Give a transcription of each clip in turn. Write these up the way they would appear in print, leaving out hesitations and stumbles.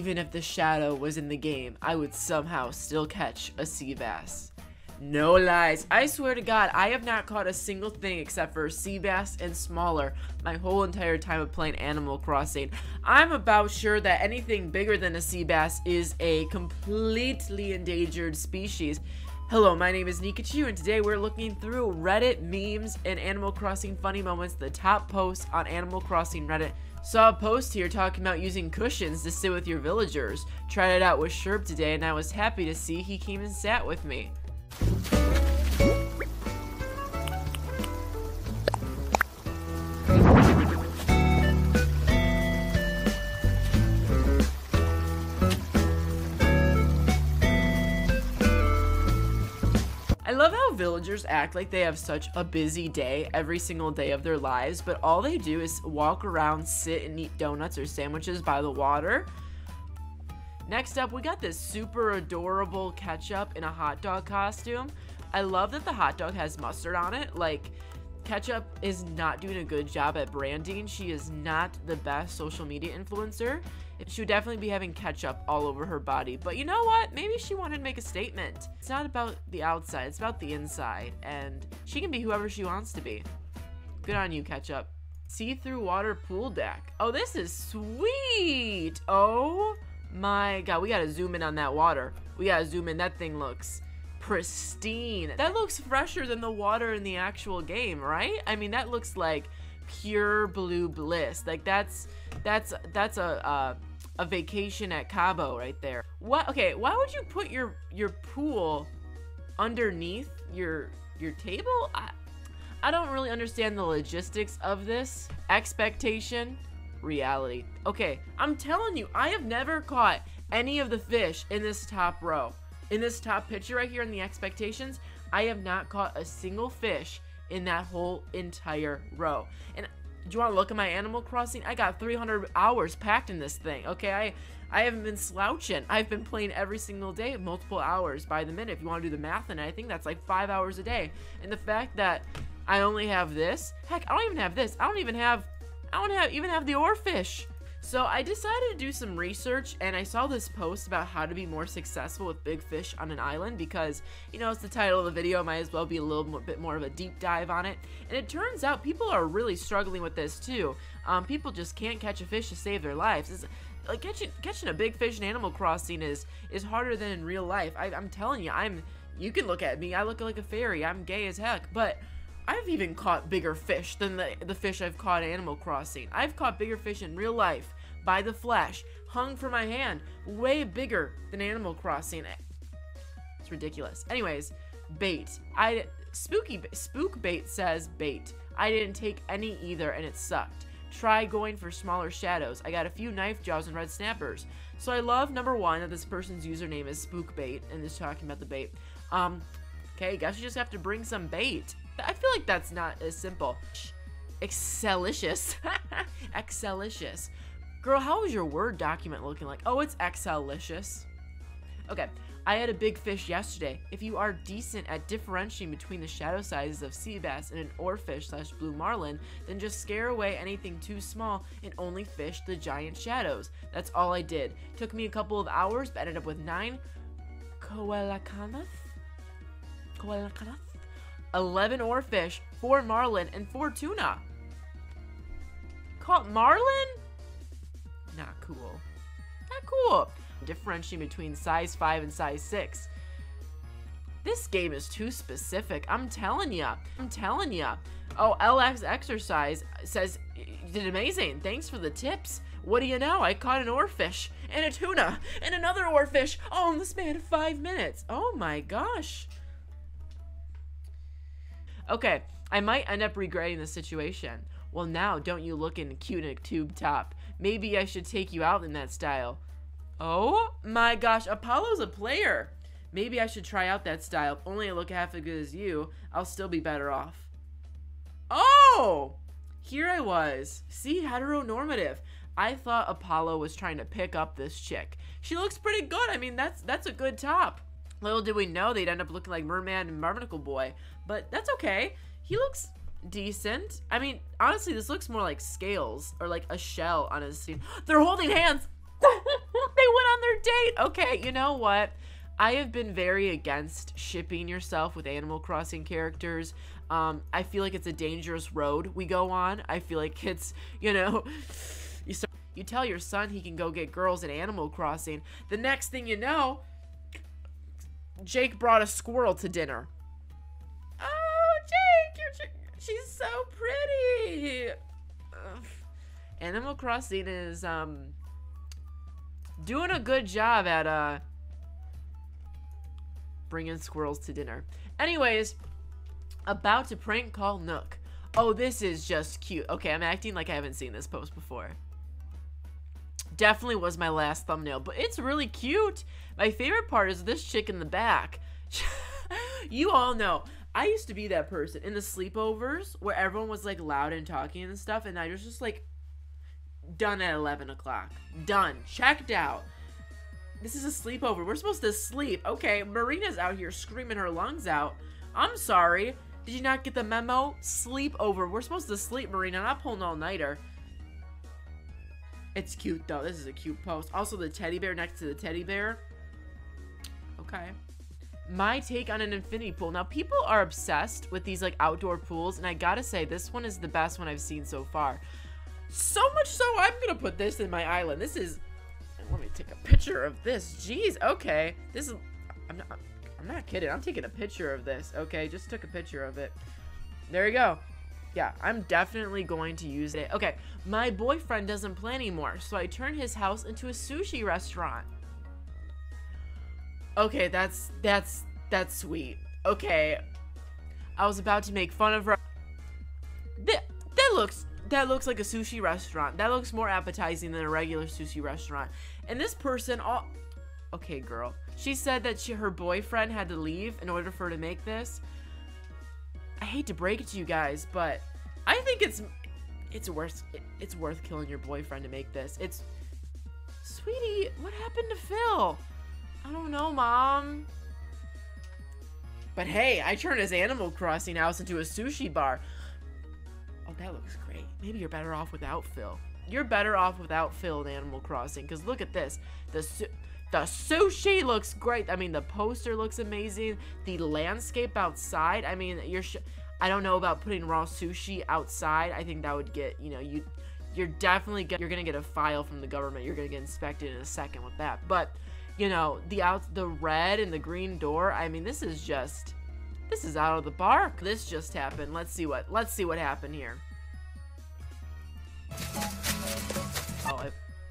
even if the shadow was in the game, I would somehow still catch a sea bass. No lies. I swear to God, I have not caught a single thing except for sea bass and smaller my whole entire time of playing Animal Crossing. I'm about sure that anything bigger than a sea bass is a completely endangered species. Hello, my name is Nikachu, and today we're looking through Reddit memes and Animal Crossing funny moments, the top posts on Animal Crossing Reddit. Saw a post here talking about using cushions to sit with your villagers. Tried it out with Sherp today, and I was happy to see he came and sat with me. I love how villagers act like they have such a busy day every single day of their lives, but all they do is walk around, sit, and eat donuts or sandwiches by the water. Next up, we got this super adorable Ketchup in a hot dog costume. I love that the hot dog has mustard on it. Like, Ketchup is not doing a good job at branding. She is not the best social media influencer. She would definitely be having ketchup all over her body. But you know what? Maybe she wanted to make a statement. It's not about the outside, it's about the inside. And she can be whoever she wants to be. Good on you, Ketchup. See-through water pool deck. Oh, this is sweet. Oh my God, we gotta zoom in on that water. We gotta zoom in. That thing looks pristine. That looks fresher than the water in the actual game, right? I mean, that looks like pure blue bliss. Like that's a vacation at Cabo right there. What? Okay, why would you put your pool underneath your table? I don't really understand the logistics of this. Expectation, reality. Okay, I'm telling you, I have never caught any of the fish in this top row. In this top picture right here in the expectations, I have not caught a single fish in that whole entire row. And do you want to look at my Animal Crossing? I got 300 hours packed in this thing, okay? I haven't been slouching. I've been playing every single day, multiple hours by the minute. If you want to do the math, and I think that's like 5 hours a day. And the fact that I only have this, heck, I don't even have this. I don't even have the oarfish. So I decided to do some research, and I saw this post about how to be more successful with big fish on an island because, you know, it's the title of the video. Might as well be a little bit more of a deep dive on it. And it turns out people are really struggling with this too. People just can't catch a fish to save their lives. It's, like catching a big fish in Animal Crossing is harder than in real life. I'm telling you, you can look at me. I look like a fairy. I'm gay as heck, but I've even caught bigger fish than the fish I've caught in Animal Crossing. I've caught bigger fish in real life by the flesh, hung from my hand, way bigger than Animal Crossing. It's ridiculous. Anyways, bait. Spook bait says bait. I didn't take any either, and it sucked. Try going for smaller shadows. I got a few knife jaws and red snappers. So I love number one that this person's username is spook bait and is talking about the bait. Okay, guess you just have to bring some bait. I feel like that's not as simple. Excelicious. Excelicious. Girl, how is your Word document looking like? Oh, it's Excelicious. Okay, I had a big fish yesterday. If you are decent at differentiating between the shadow sizes of sea bass and an oarfish / blue marlin, then just scare away anything too small and only fish the giant shadows. That's all I did. Took me a couple of hours, but ended up with 9 coelacanths. 11 oarfish, 4 marlin, and 4 tuna. Caught marlin? Not cool. Not cool. Differentiating between size 5 and size 6. This game is too specific. I'm telling ya. I'm telling ya. Oh, LX Exercise says, you did amazing. Thanks for the tips. What do you know? I caught an oarfish and a tuna and another oarfish all in the span of 5 minutes. Oh my gosh. Okay, I might end up regretting the situation. Well, now, don't you look cute in a tube top? Maybe I should take you out in that style. Oh my gosh, Apollo's a player. Maybe I should try out that style. If only I look half as good as you, I'll still be better off. Oh! Here I was. See, heteronormative. I thought Apollo was trying to pick up this chick. She looks pretty good. I mean, that's a good top. Little did we know they'd end up looking like Merman and Barnacle Boy, but that's okay. He looks decent. I mean, honestly, this looks more like scales or like a shell on his scene. They're holding hands. They went sweet. Okay, you know what? I have been very against shipping yourself with Animal Crossing characters. I feel like it's a dangerous road we go on. I feel like it's, you know, you tell your son he can go get girls at Animal Crossing. The next thing you know, Jake brought a squirrel to dinner. Oh, Jake, she's so pretty. Ugh. Animal Crossing is doing a good job at bringing squirrels to dinner. Anyways, about to prank call Nook. Oh, this is just cute. Okay, I'm acting like I haven't seen this post before. Definitely was my last thumbnail, but it's really cute. My favorite part is this chick in the back. You all know, I used to be that person in the sleepovers where everyone was like loud and talking and stuff, and I was just like, done at 11 o'clock. Done. Checked out. This is a sleepover. We're supposed to sleep. Okay, Marina's out here screaming her lungs out. I'm sorry. Did you not get the memo? Sleepover. We're supposed to sleep, Marina. I'm not pulling all-nighter. It's cute, though. This is a cute post. Also, the teddy bear next to the teddy bear. Okay. My take on an infinity pool. Now, people are obsessed with these, like, outdoor pools, and I gotta say, this one is the best one I've seen so far. So much so, I'm gonna put this in my island. This is... Let me take a picture of this. Jeez, okay. This is... I'm not kidding. I'm taking a picture of this. Okay, just took a picture of it. There you go. Yeah, I'm definitely going to use it. Okay, my boyfriend doesn't play anymore, so I turned his house into a sushi restaurant. Okay, that's sweet. Okay, I was about to make fun of her. That looks like a sushi restaurant. That looks more appetizing than a regular sushi restaurant. And this person, okay, girl. She said that her boyfriend had to leave in order for her to make this. I hate to break it to you guys, but I think it's worth killing your boyfriend to make this. Sweetie, what happened to Phil? I don't know, Mom. But hey, I turned his Animal Crossing house into a sushi bar. Oh, that looks great. Maybe you're better off without Phil. You're better off without Phil in Animal Crossing, because look at this. The sushi looks great. I mean, the poster looks amazing. The landscape outside. I mean, I don't know about putting raw sushi outside. I think that would get, you know, you're gonna get a file from the government. You're gonna get inspected in a second with that. But, you know, the red and the green door. I mean, this is out of the park. This just happened. Let's see what happened here. Oh,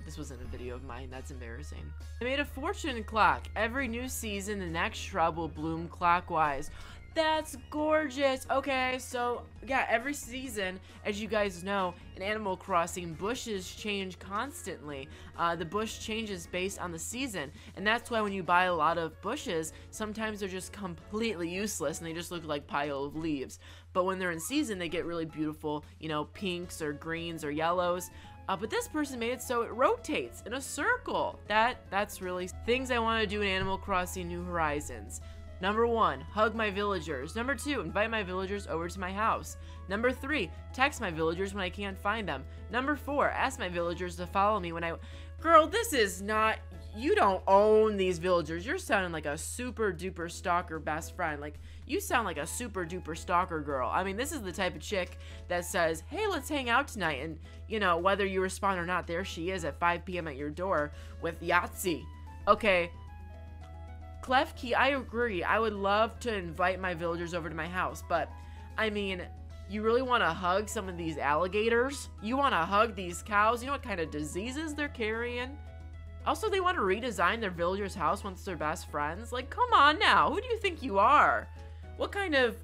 this wasn't a video of mine. That's embarrassing. I made a fortune clock. Every new season, the next shrub will bloom clockwise. That's gorgeous. Okay, so yeah, every season, as you guys know, in Animal Crossing, bushes change constantly. The bush changes based on the season, and that's why when you buy a lot of bushes, sometimes they're just completely useless and they just look like pile of leaves. But when they're in season, they get really beautiful, you know, pinks or greens or yellows. But this person made it so it rotates in a circle. That's really things I want to do in Animal Crossing New Horizons. Number 1, hug my villagers. Number 2, invite my villagers over to my house. Number 3, text my villagers when I can't find them. Number 4, ask my villagers to follow me when I... Girl, this is not... You don't own these villagers. You're sounding like a super duper stalker best friend. Like, you sound like a super duper stalker girl. I mean, this is the type of chick that says, hey, let's hang out tonight. And, you know, whether you respond or not, there she is at 5 p.m. at your door with Yahtzee. Okay. Klefki, I agree. I would love to invite my villagers over to my house. But, I mean, you really want to hug some of these alligators? You want to hug these cows? You know what kind of diseases they're carrying? Also, they want to redesign their villager's house once they're best friends. Like, come on now. Who do you think you are? What kind of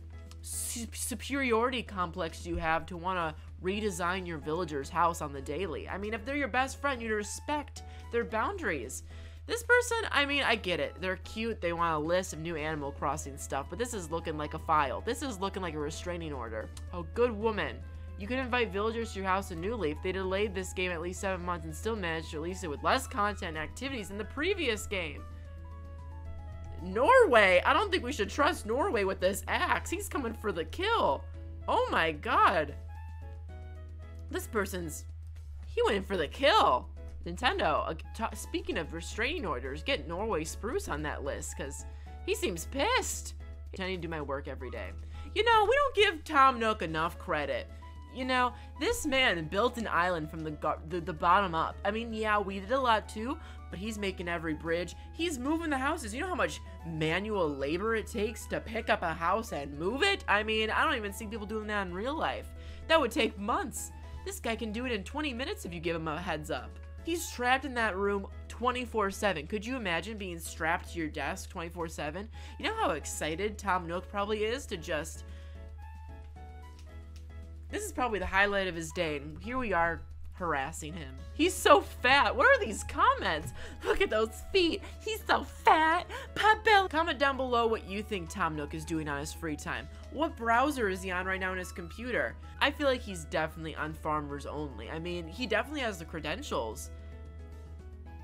superiority complex do you have to want to redesign your villager's house on the daily? I mean, if they're your best friend, you'd respect their boundaries. This person, I mean, I get it. They're cute. They want a list of new Animal Crossing stuff, but this is looking like a file. This is looking like a restraining order. Oh, good woman. You can invite villagers to your house in New Leaf. They delayed this game at least 7 months and still managed to release it with less content and activities than the previous game. Norway! I don't think we should trust Norway with this axe. He's coming for the kill. Oh my god. This person's... He went in for the kill. Nintendo, speaking of restraining orders, get Norway Spruce on that list, because he seems pissed. I need to do my work every day. You know, we don't give Tom Nook enough credit. You know, this man built an island from the bottom up. I mean, yeah, we did a lot too, but he's making every bridge. He's moving the houses. You know how much manual labor it takes to pick up a house and move it? I mean, I don't even see people doing that in real life. That would take months. This guy can do it in 20 minutes if you give him a heads up. He's trapped in that room 24/7. Could you imagine being strapped to your desk 24/7? You know how excited Tom Nook probably is to just... This is probably the highlight of his day, and here we are harassing him. He's so fat. What are these comments? Look at those feet. He's so fat. Potbelly. Comment down below what you think Tom Nook is doing on his free time. What browser is he on right now on his computer? I feel like he's definitely on Farmers Only. I mean, he definitely has the credentials.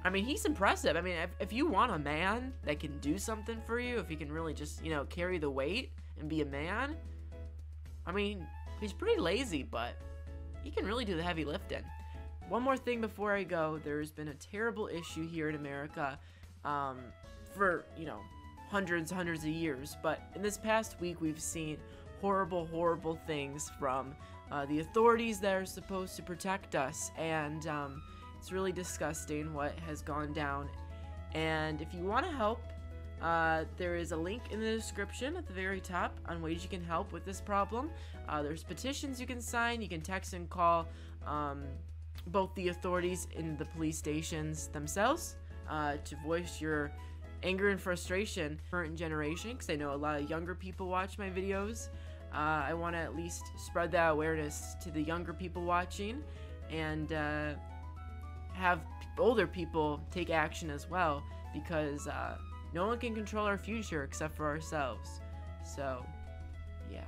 I mean, he's impressive. I mean, if you want a man that can do something for you, if he can really just, you know, carry the weight and be a man, I mean, he's pretty lazy, but he can really do the heavy lifting. One more thing before I go, there's been a terrible issue here in America for, you know, hundreds of years, but in this past week we've seen horrible things from the authorities that are supposed to protect us, and it's really disgusting what has gone down. And if you want to help, there is a link in the description at the very top on ways you can help with this problem. There's petitions you can sign. You can text and call both the authorities and the police stations themselves to voice your anger and frustration. Current generation, because I know a lot of younger people watch my videos. I want to at least spread that awareness to the younger people watching, and have older people take action as well, because no one can control our future except for ourselves. So, yeah.